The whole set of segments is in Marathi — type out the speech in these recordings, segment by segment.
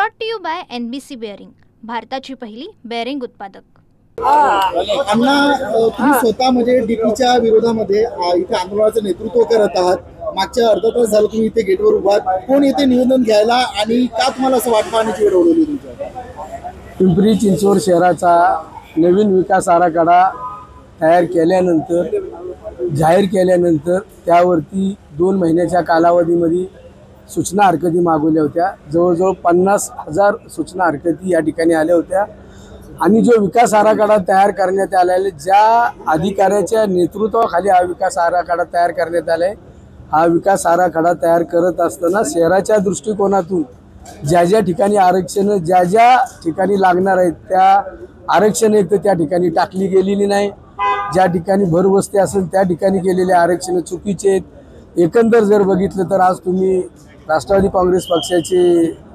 Brought to you by NBC bearing, भारताची पहिली बेअरिंग उत्पादक। अण्णा, तुम्ही स्वतः म्हणजे डीपीच्या विरोधामध्ये इथे आंदोलनाचं नेतृत्व करत आहात। मागच्या अर्धा तास झालं तुम्ही इथे गेटवर उभा आहात। कोण येते निवेदन घ्यायला आणि का तुम्हाला असं वाट पाहण्याची वेळ ओढवली तुमच्या? पिंपरी चिंचवड शहराचा नवीन विकास आराखडा तयार केल्यानंतर जाहीर केल्यानंतर त्यावरती 2 महिन्याच्या कालावधीमध्ये सूचना हरकती मागवल्या होत्या। जवळजवळ 50,000 सूचना हरकती या ठिकाणी आल्या होत्या आणि जो विकास आराखडा तयार करण्यात आलेला, ज्या अधिकाऱ्याच्या नेतृत्वाखाली हा विकास आराखडा तयार करण्यात आलाय, हा विकास आराखडा तयार करत असताना शहराच्या दृष्टिकोनातून ज्या ज्या ठिकाणी आरक्षण ज्या ज्या ठिकाणी लागणार आहेत त्या आरक्षण एक तर त्या ठिकाणी टाकली गेलेली नाही। ज्या ठिकाणी भरवस्ती असेल त्या ठिकाणी केलेले आरक्षण चुकीचे आहेत। एकंदर जर बघितलं तर आज तुम्ही राष्ट्रवादी काँग्रेस पक्षाचे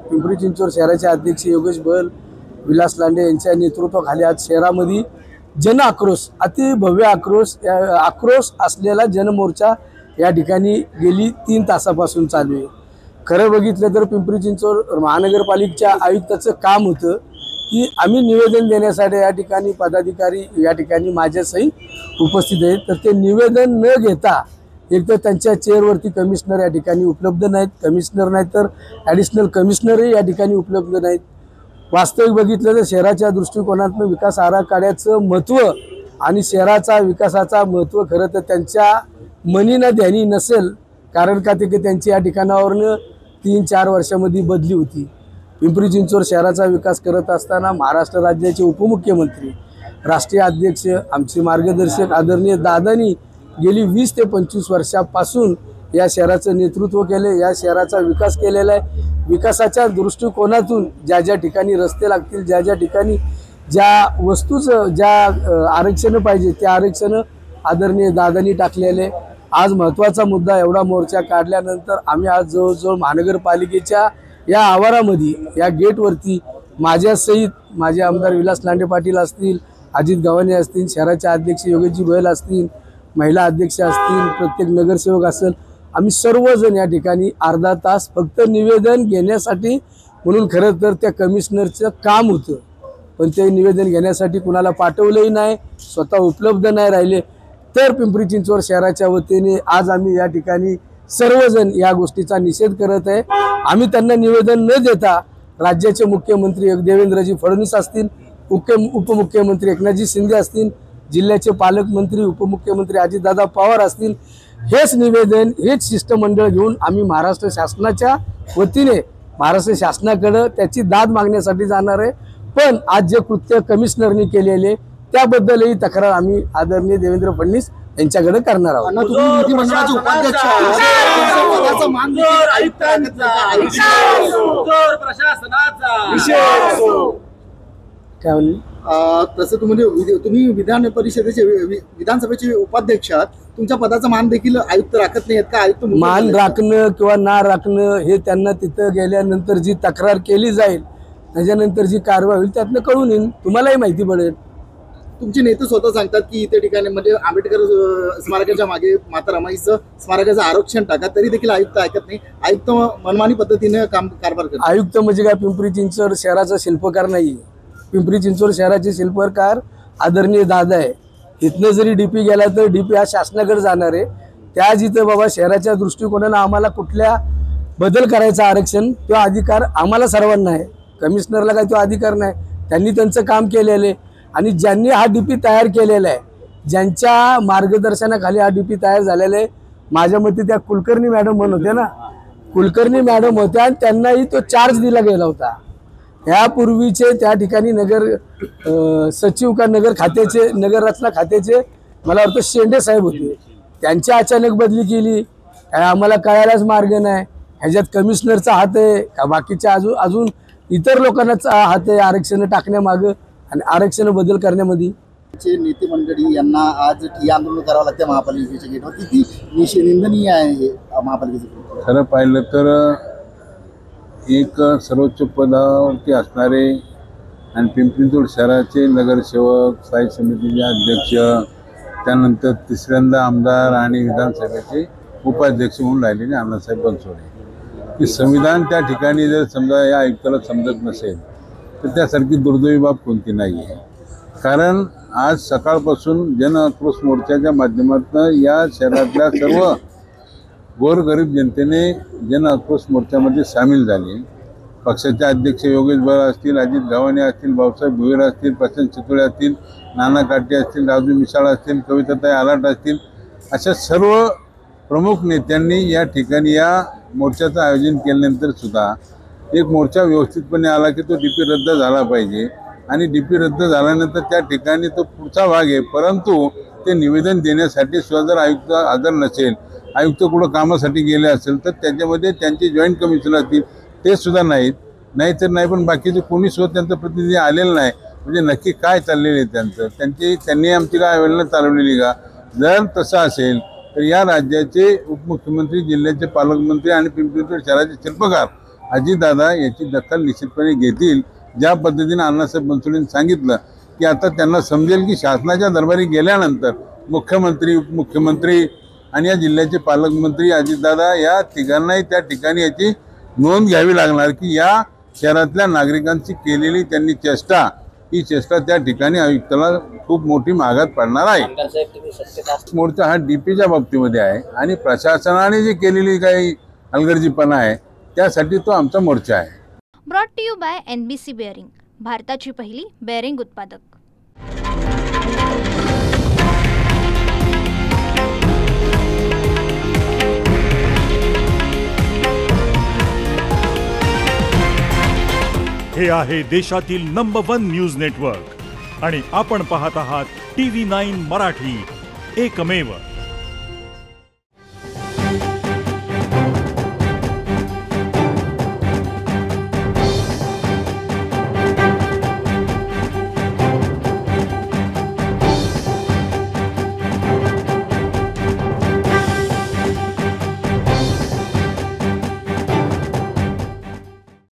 पिंपरी चिंचवड शहराचे अध्यक्ष योगेश बल, विलास लांडे यांच्या नेतृत्वाखाली आज शहरामध्ये जन आक्रोश, अति भव्य आक्रोश असलेला जनमोर्चा या ठिकाणी गेली 3 तासापासून चालू आहे। खरं बघितलं तर पिंपरी चिंचवड महानगरपालिकेच्या आयुक्ताचं काम होतं की आम्ही निवेदन देण्यासाठी या ठिकाणी पदाधिकारी या ठिकाणी माझ्यासहित उपस्थित आहेत, तर ते निवेदन न घेता एक तर त्यांच्या चेअरवरती कमिशनर या ठिकाणी उपलब्ध नाहीत, कमिशनर नाही तर ॲडिशनल कमिशनरही या ठिकाणी उपलब्ध नाहीत। वास्तविक बघितलं तर शहराच्या दृष्टिकोनातून विकास आराखड्याचं महत्त्व आणि शहराचा विकासाचा महत्त्व खरं तर त्यांच्या मनीना ध्यानी नसेल, कारण का ते त्यांची या ठिकाणावरनं 3-4 वर्षामध्ये बदली होती। पिंपरी चिंचवड शहराचा विकास करत असताना महाराष्ट्र राज्याचे उपमुख्यमंत्री, राष्ट्रीय अध्यक्ष, आमचे मार्गदर्शक आदरणीय दादांनी गेली 20 ते 25 वर्षापासून या शहराचं नेतृत्व केले, या शहराचा विकास केलेला आहे। विकासाच्या दृष्टिकोनातून ज्या ज्या ठिकाणी रस्ते लागतील, ज्या ज्या ठिकाणी ज्या वस्तूचं ज्या आरक्षण पाहिजे त्या आरक्षण आदरणीय दादांनी टाकलेले। आज महत्त्वाचा मुद्दा, एवढा मोर्चा काढल्यानंतर आम्ही आज जवळजवळ महानगरपालिकेच्या या आवारामध्ये या गेटवरती माझ्यासहित माझे आमदार विलास लांडे पाटील असतील, अजित गव्हाणे असतील, शहराचे अध्यक्ष योगेशजी बल असतील, महिला अध्यक्ष असतील, प्रत्येक नगरसेवक असेल, आम्ही सर्वजण या ठिकाणी अर्धा तास फक्त निवेदन घेण्यासाठी, म्हणून खरं तर त्या कमिशनरचं काम होतं पण ते निवेदन घेण्यासाठी कुणाला पाठवलंही नाही, स्वतः उपलब्ध नाही राहिले। तर पिंपरी चिंचवड शहराच्या वतीने आज आम्ही या ठिकाणी सर्वजण या गोष्टीचा निषेध करत आहे। आम्ही त्यांना निवेदन न देता राज्याचे मुख्यमंत्री देवेंद्रजी फडणवीस असतील, उपमुख्यमंत्री एकनाथजी शिंदे असतील, जिल्ह्याचे पालकमंत्री उपमुख्यमंत्री अजितदादा पवार असतील, हेच निवेदन हेच शिष्टमंडळ घेऊन आम्ही महाराष्ट्र शासनाच्या वतीने महाराष्ट्र शासनाकडे त्याची दाद मागण्यासाठी जाणार आहे। पण आज जे कृत्य कमिशनरनी केलेले त्याबद्दलही तक्रार आम्ही आदरणीय देवेंद्र फडणवीस यांच्याकडे करणार आहोत। तसं तुम्ही विधान परिषदेचे विधानसभेचे उपाध्यक्ष आहात, तुमच्या पदाचा मान देखील आयुक्त राखत नाहीत का? आयुक्त मान राखणं किंवा ना राखणं हे त्यांना तिथं गेल्यानंतर जी तक्रार केली जाईल, त्याच्यानंतर जी कारवाई होईल त्यातनं कळून येईल, तुम्हालाही माहिती पडेल। तुमचे नेते स्वतः सांगतात की इथे ठिकाणी म्हणजे आंबेडकर स्मारकाच्या मागे माता रमाईचं स्मारकाचं आरक्षण टाका, तरी देखील आयुक्त ऐकत नाही। आयुक्त मनमानी पद्धतीने कारभार करतात। आयुक्त म्हणजे काय जिल्हा चिंचवड शहराचा शिल्पकार नाही, पिंपरी चिंचवड शहराचे शिल्पकार आदरणीय दादा आहे। इथनं जरी डीपी गेला तर डीपी हा शासनाकडे जाणार आहे। त्या जिथं बाबा शहराच्या दृष्टिकोनानं आम्हाला कुठल्या बदल करायचा आरक्षण तो अधिकार आम्हाला सर्वांना आहे, कमिशनरला काय तो अधिकार नाही। त्यांनी त्यांचं काम केलेलं आहे आणि ज्यांनी हा डीपी तयार केलेला आहे, ज्यांच्या मार्गदर्शनाखाली हा डीपी तयार झालेला आहे, माझ्या मते त्या कुलकर्णी मॅडम म्हणून होत्या ना, कुलकर्णी मॅडम होत्या आणि त्यांनाही तो चार्ज दिला गेला होता। यापूर्वीचे त्या ठिकाणी नगर सचिव का नगर खात्याचे नगर रचना खात्याचे मला वाटतं शेंडे साहेब होते, त्यांची अचानक बदली केली, आम्हाला कळायलाच मार्ग नाही। ह्याच्यात कमिशनरचा हात आहे का बाकीच्या अजून इतर लोकांचा हात आहे आरक्षण टाकण्यामागं आणि आरक्षण बदल करण्यामध्ये? नेते मंडळी यांना आज ठिय्या आंदोलन करावं लागतं महापालिकेच्या गेटवर, किती निंदनीय आहे हे महापालिकेचं? खरं पाहिलं तर एक सर्वोच्च पदावरती असणारे आणि पिंपरी चिंचवड शहराचे नगरसेवक, स्थायी समितीचे अध्यक्ष, त्यानंतर तिसऱ्यांदा आमदार आणि विधानसभेचे उपाध्यक्ष म्हणून राहिलेले अण्णासाहेब बनसोडे, की संविधान त्या ठिकाणी जर समजा या आयुक्ताला समजत नसेल तर त्यासारखी दुर्दैवी बाब कोणती नाही आहे. कारण आज सकाळपासून जन आक्रोश मोर्चाच्या माध्यमातून या शहरातल्या सर्व गोरगरीब जनतेने जन आक्रोश मोर्चामध्ये सामील झाले. पक्षाचे अध्यक्ष योगेश बरा असतील, अजित गव्हाणे असतील, भाऊसाहेब भुईर असतील, प्रशांत चितोळे असतील, नाना काटे असतील, राजू मिसाळ असतील, कविताताई आलाट असतील, अशा सर्व प्रमुख नेत्यांनी या ठिकाणी या मोर्चाचं आयोजन केल्यानंतर सुद्धा एक मोर्चा व्यवस्थितपणे आला की तो DP रद्द झाला पाहिजे आणि DP रद्द झाल्यानंतर त्या ठिकाणी तो पुढचा भाग आहे. परंतु ते निवेदन देण्यासाठी सुद्धा जर आयुक्त हजर नसेल, आयुक्त कुठं कामासाठी गेले असेल तर त्याच्यामध्ये त्यांचे जॉईंट कमिशनर असतील ते सुद्धा नाही, पण बाकीचे कोणी सुद्धा त्यांचं प्रतिनिधी आलेलं नाही. म्हणजे नक्की काय चाललेलं आहे त्यांनी आमची काय अवहेलना चालवलेली का? जर तसं असेल तर या राज्याचे उपमुख्यमंत्री, जिल्ह्याचे पालकमंत्री आणि पिंपरी चिंचवड शहराचे शिल्पकार अजितदादा याची दखल निश्चितपणे घेतील. ज्या पद्धतीने अण्णासाहेब बनसोडेंनी सांगितलं की आता त्यांना समजेल की शासनाच्या दरबारी गेल्यानंतर मुख्यमंत्री, उपमुख्यमंत्री आणि या जिल्ह्याचे पालकमंत्री अजितदादा या तिघांनाही त्या ठिकाणी याची नोंद घ्यावी लागणार की या शहरातल्या नागरिकांची केलेली त्यांनी चेष्टा, ही चेष्टा त्या ठिकाणी आयुक्ताला खूप मोठी महागात पडणार आहे. मोर्चा हा DPच्या बाबतीमध्ये आहे आणि प्रशासनाने जी केलेली काही हलगर्जीपणा आहे त्यासाठी तो आमचा मोर्चा आहे. Brought to you by NBC bearing, भारताची पहिली बेअरिंग उत्पादक. हे आहे देशातील नंबर 1 न्यूज नेटवर्क आणि आपण पाहत आहात TV9 मराठी, एकमेव.